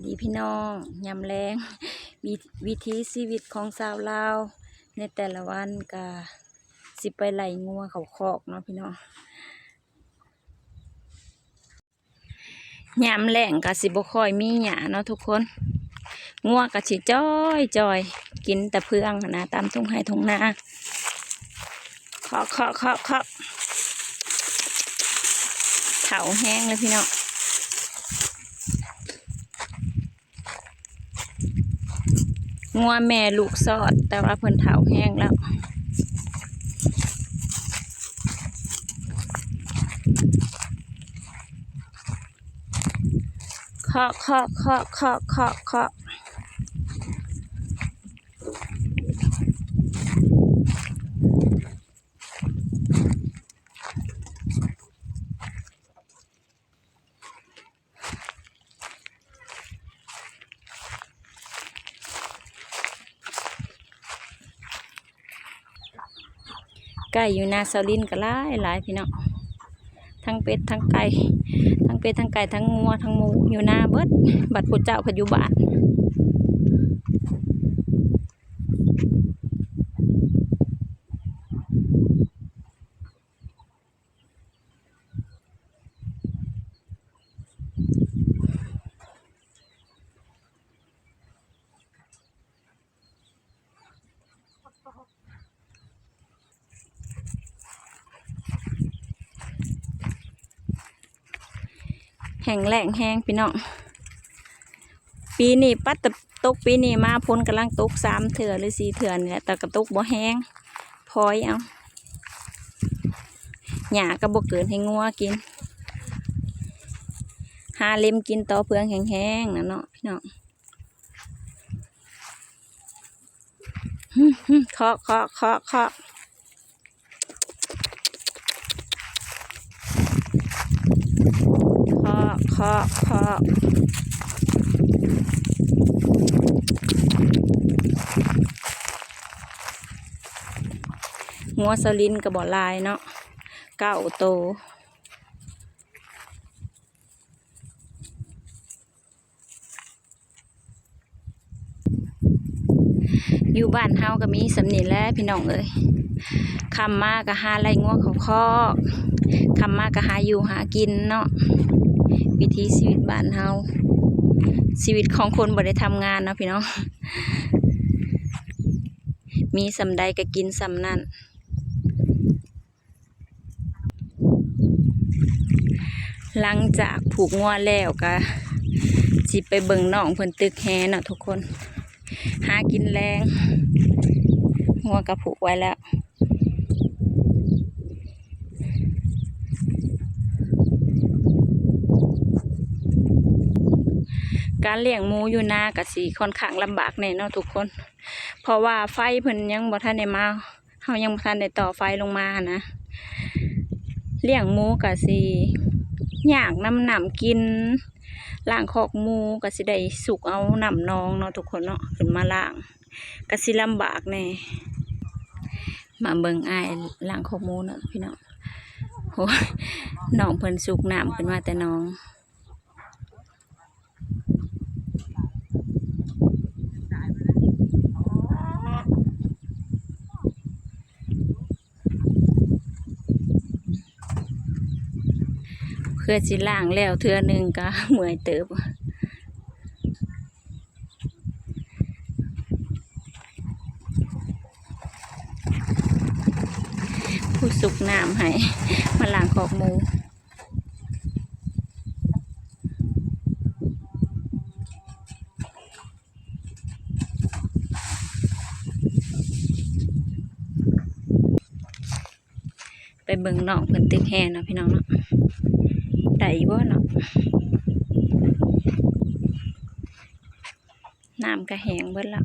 ดีพี่น้องยำแรงวิถีชีวิตของชาวลาวในแต่ละวันก็สิไปไล่งัวเขาคอกเนาะพี่น้องยำแรงก็สิบ่ค่อยมีหญ้าเนาะทุกคนงัวก็สิจ้อยกินแต่เพื่องนะตามทุ่งไร่ทุ่งนาเคาะเถาแห้งเลยพี่น้องงัวแม่ลูกซอดแต่ว่าเพิ่นเถาแห้งแล้วเคาะไก่อยู่นาซาลินก็หลายพี่น้องทั้งเป็ดทั้งไก่ทั้งงัวทั้งหมูอยู่นาเบิดบัดพุทธเจ้าปัจจุบันแห้งแล้งแห้งพี่น้องปีนี้ปัดตกปีนี้มาพ้นกำลังตก3 เถื่อหรือ4 เถื่อนี่แหละแต่กระตกบ่แห้งพอยเอาหญ้าก็บ่เกินให้งัวกินหาเล็มกินต่อเพืองแห้งๆนะเนาะพี่น้องเคาะงัวสลินกับบ่อลายเนาะ9 โตอยู่บ้านเฮาก็มีสำนีแล้วพี่น้องเอ้ยคำมาก็หาไล่งัวเขาคอกคำมาก็หาอยู่หากินเนาะวิถีชีวิตบ้านเฮาชีวิตของคนบ่ได้ทำงานเนาะพี่น้องมีสำใดก็กินสำนั่นหลังจากผูกงัวแล้วก็สิไปเบิ่งน้องเพิ่นตึกแฮเนาะทุกคนหากินแรงงัวก็ผูกไว้แล้วการเลี้ยงหมูอยู่นาก็สิค่อนข้างลำบากแน่เนาะทุกคนเพราะว่าไฟเพิ่นยังบ่ทันได้มาเฮายังบ่ทันได้ต่อไฟลงมานะเลี้ยงหมูก็สิยากน้ำกินล้างคอกหมูก็สิได้สุกเอาน้ำนองเนาะทุกคนเนาะขึ้นมาล้างก็สิลำบากแน่มาเบิ่งอ้ายล้างคอกหมูเนาะพี่น้องโหน้องเพิ่นสุกน้ำขึ้นมาแต่น้องเพื่อสิล้างแล้วเทื่อนึงก็เมื่อยเติบผู้สุกน้ำให้มาล้างคอกหมูไปเบิ่งน้องเพิ่นตึกแฮเนาะพี่น้องเนาะได้บ่เนาะน้ำก็แห้งเบิดแล้ว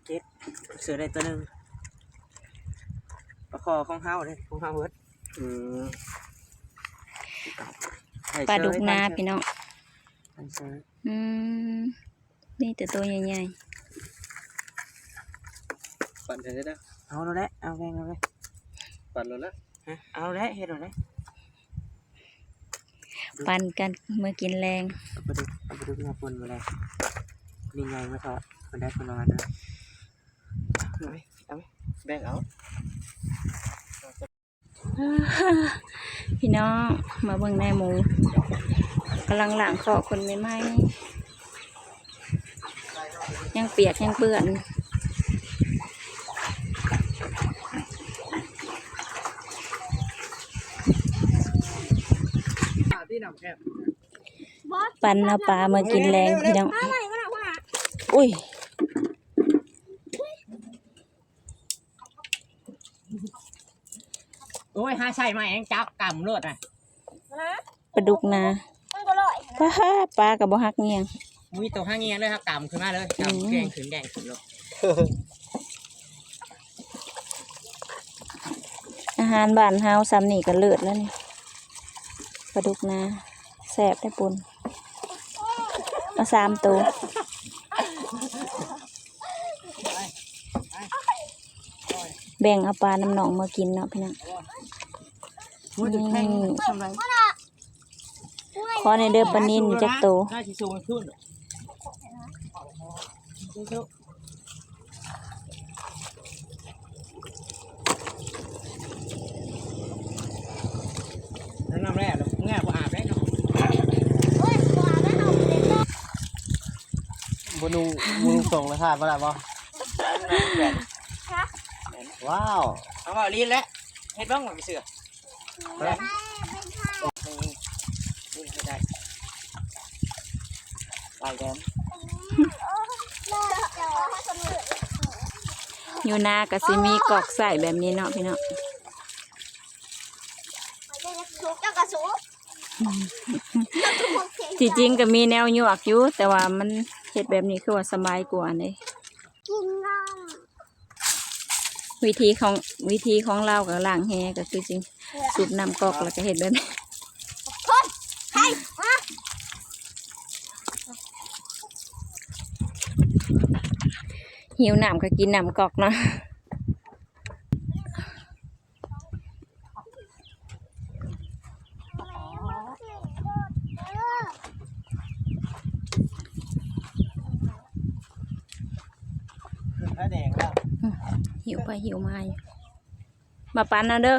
เจ็ดเสือได้ตัวหนึ่งปลาคอของเฮาเลยของเฮาเบิดปลาดุกนาพี่น้องนี่แต่ตัวใหญ่ ปั่นได้แล้ว เอาแล้วแหละเอาแบ่งเอาเลย ปั่นแล้ว ฮะเอาแล้วเฮ็ดเอาเลย ปันกันเมื่อกินแรง เอาไปดูที่นาปนมาเลยนี่ไงมาทอดมันได้คนละวันนะเอาไหม แบ่งเอา พี่น้องมาเบิ่งแม่หมูกำลังล้างคอคนไม่ไหมยังเปียกยังเปื้อนปันเอาปลามากินแรงพี่น้องอุ้ย โอ้ยหาใส่มาเองจับกำรวดอ่ะ ปลาดุกนาปลากับบ่ฮักเงียง มุ้ยตัวห้างเงี้ยเลยครับกำขึ้นมาเลยกำแดงขึ้นเลย อาหารบ้านเฮาซ้ำนี่ก็เลิศแล้วนี่ปลาดุกนาแซ่บได้ปุ่นมา3 ตัวแบ่งเอาปลาน้ำหนองมากินเนาะพี่น้อง มุ้ยถึงแท่งทำไร ขอในเด้อปลานิลจักโตว น่าจะสูงขึ้นแล้วน้ำแร่แล้วง่ายกว่าอาบได้เนาะ บนูส่งเลยค่ะเมื่อไหร่บ่ว้าว เอาเอาลิ้นแล้วเฮ็ดบ้างหมดไปเสือนี่ให้ได้ไปแดน อยู่นาก็สิมีกอกใส่แบบนี้เนาะพี่น้อง ที่จริงก็มีแนวหยวกอยู่แต่ว่ามันเฮ็ดแบบนี้คือว่าสบายกว่าเลยวิธีของเรากับล้างแฮก็คือจริงสูบน้ำกอกแล้วก็เฮ็ดแบบนี้หิวน้ำก็กินน้ำกอกเนาะ แดงแล้ว หิวไปหิวมาอยู่มาปันนะเด้อ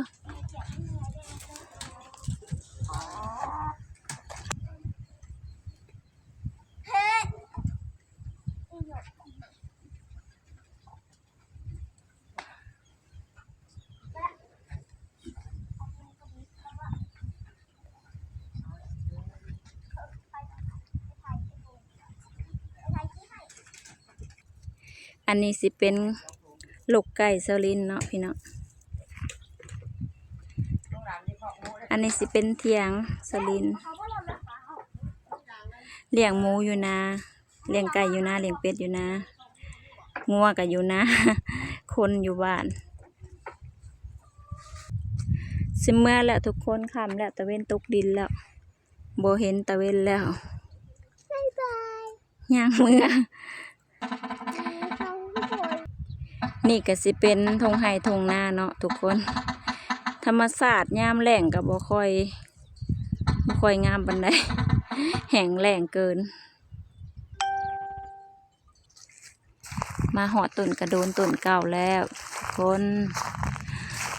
อันนี้สิเป็นลูกไก่สลินเนาะพี่เนาะอันนี้สิเป็นเถียงสลินเลี้ยงหมูอยู่นาเลี้ยงไก่อยู่นาเลี้ยงเป็ดอยู่นางัวก็อยู่นา คนอยู่บ้านสิเมื่อแล้วทุกคนค่ำแล้วตะเวนตกดินแล้วโบเห็นตะเวนแล้วย่างเมื่อนี่ก็สิเป็นทงไห่ทงนาเนาะทุกคนธรรมศาสตร์ยามแรงกับบ่ค่อยงามปานใด แห้งแล้งเกินมาหอดต้นกระโดนต้นเก่าแล้วทุกคน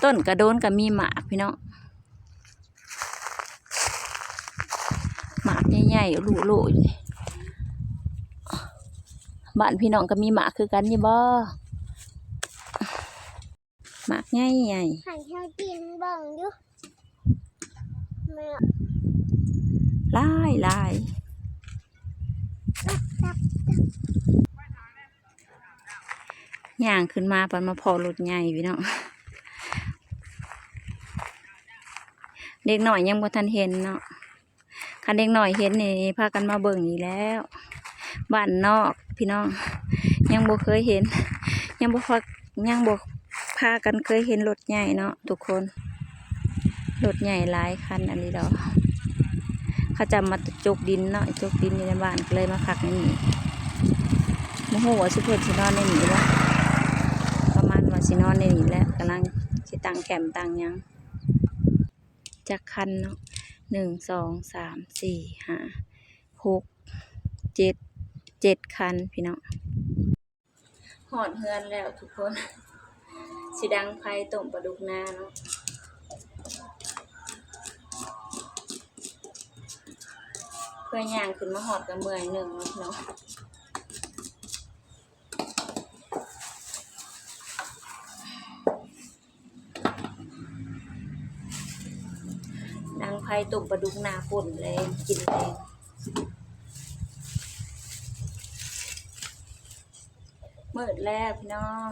ต้นกระโดนก็มีหมากพี่เนาะหมากใหญ่ๆหลุๆอยู่บ้านพี่น้องก็มีหมากคือกันนี่บ่หมากใหญ่ใหญ่ หันเที่ยวกินเบิ่งอยู่แม่ ลายลายย่างขึ้นมาปันมาพอรถใหญ่พี่น้องเด็กหน่อยยังบ่ทันเห็นเนาะคันเด็กหน่อยเห็นนี่พากันมาเบิ่งอีกแล้วบ้านนอกพี่น้องยังบ่เคยเห็นยังบ่พากันเคยเห็นรถใหญ่เนาะทุกคนรถใหญ่หลายคันอันนี้ดอกเขาจะมาจกดินเนาะจกดินในบ้านก็เลยมาพักในนี้โมโหว่าสุเพิ่นสินอนในนี้วะประมาณ สินอนในนี้แหละกำลังสิตั้งแคมป์ตั้งหยังจักคันเนาะ1 2 3 4 5 6 7คันพี่น้องหอดเฮือนแล้วทุกคนสิดังไฟต้มปลาดุกนาเนาะเพื่อย่างขึ้นมาหอดกันเมื่อยหนึ่งเนาะดังไฟต้มปลาดุกนาป่นแรงกินแรงมืดแล้วพี่น้อง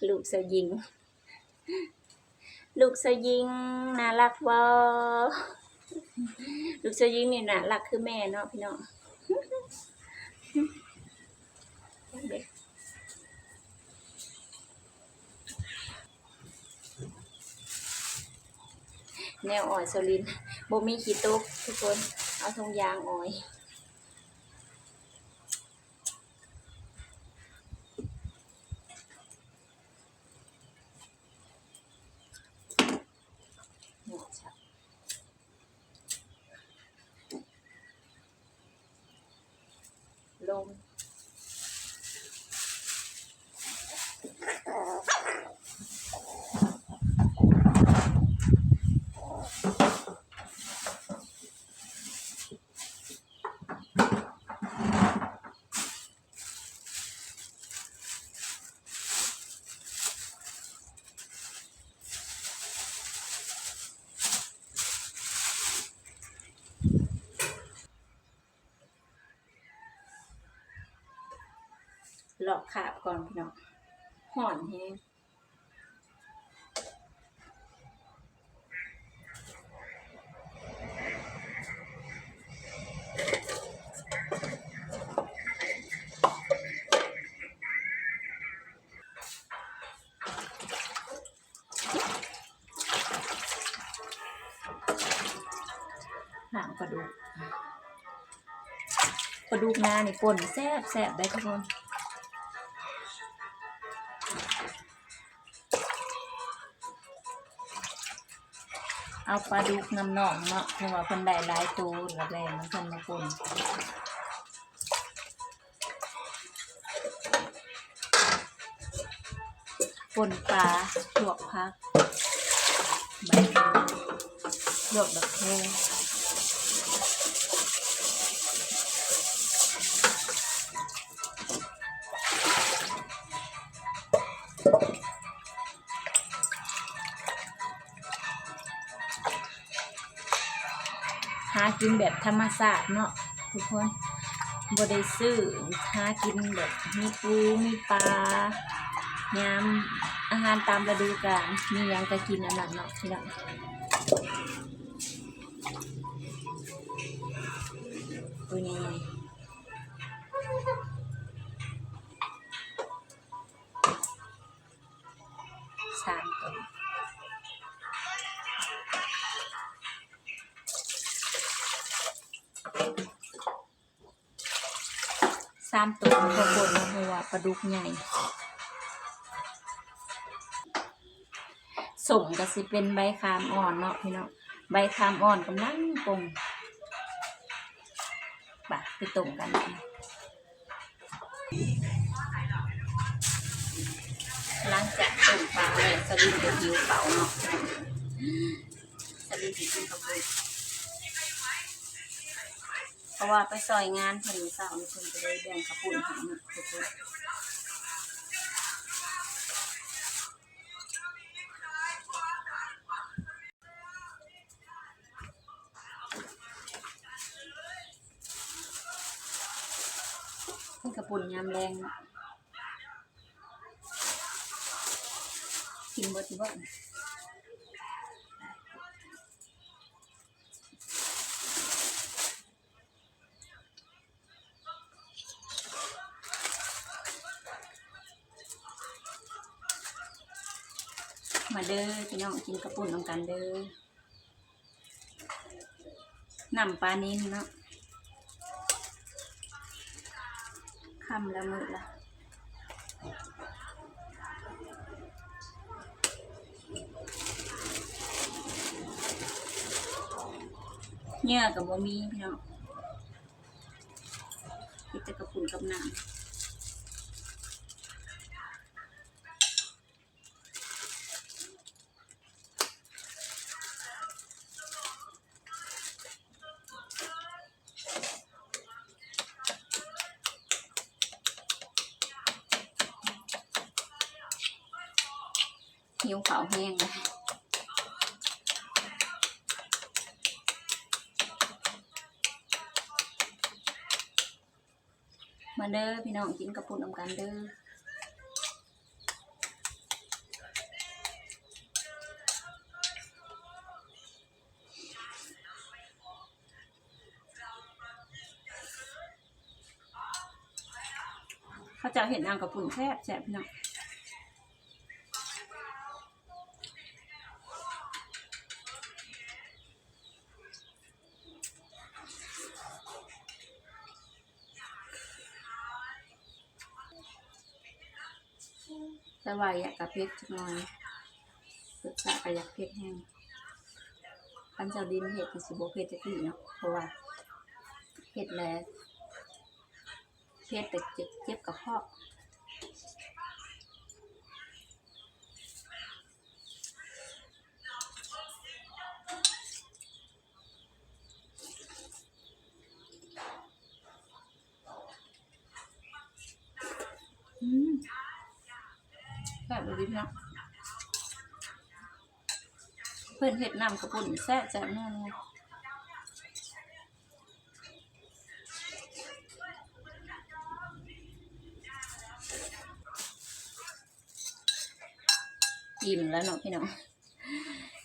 ลูกเสายิงลูกเสายิงน่ารักบ่ลูกเสายิงนี่น่ารักคือแม่เนาะพี่น้องแนวอ้อยโซลินบ่มีขี้ตกทุกคนเอาทงยางอ้อยลมหลอกขาบก่อนพี่น้องห่อนแฮงหางปลาดุกนานี่ป่นแซ่บได้ทุกคนเอาปลาดุกน้ำหนองเนาะเพราะว่าเพิ่นได้หลายตัวแล้วแรงมันเพิ่นมาป่นปลาลวกผักใบลวกดอกแคหากินแบบธรรมชาติเนาะทุกคนบ่ได้ซื้อหากินแบบมีปูมีปลายามอาหารตามฤดูกาลมีหยังก็กินอันนั้นเนาะพี่น้องตัวใหญ่ๆ3 ตัว3 ตัวพอป่นเพราะว่าปลาดุกใหญ่สมก็สิเป็นใบคามอ่อนเนาะพี่น้องใบคามอ่อนกำลังปงไปต้มกันหลังจากต้มปลาแล้วสลิดจะหิวเปล่าเนาะสลิดจะกินกับเลยเพราะว่าไปซอยงานเพิ่นเช้านี่เพิ่นจะได้แบ่งข้าวปุ้นให้เนาะทุกคนกระปุ่นยามแรงกินเบิดบ่ มาเด้อพี่น้องกินกระปุ่นนำกันเด้อน้ำปลานิ้นเนาะคำละมือละเนื้อกับบ่มีพี่น้องกินแต่กระปุ่นกับน้ำหิวข้าวแห้งเลยมาเด้อพี่น้องกินกระปุ่นนำกันเด้อเขาจะเห็นนางกระปุ่นแซ่บพี่น้องแต่ว่าอยากกระเพชรจักหน่อยรสชาติก็อยากเพชรแห้งคันเจ้าดินเห็ดที่สิบเพชรจะกี่เนาะเพราะว่าเห็ดแล้วเพชรแต่เจ็บกระเพาะแบบนี้เนาะเพื่อนเห็ดน้ำกระปุ่นแซ่บแซ่บแน่เลยอิ่มแล้วเนาะพี่น้อง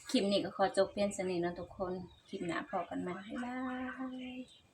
คลิปนี้ก็ขอจบเพียงเท่านี้นะทุกคนคลิปหน้าพอกันใหม่บ๊ายบาย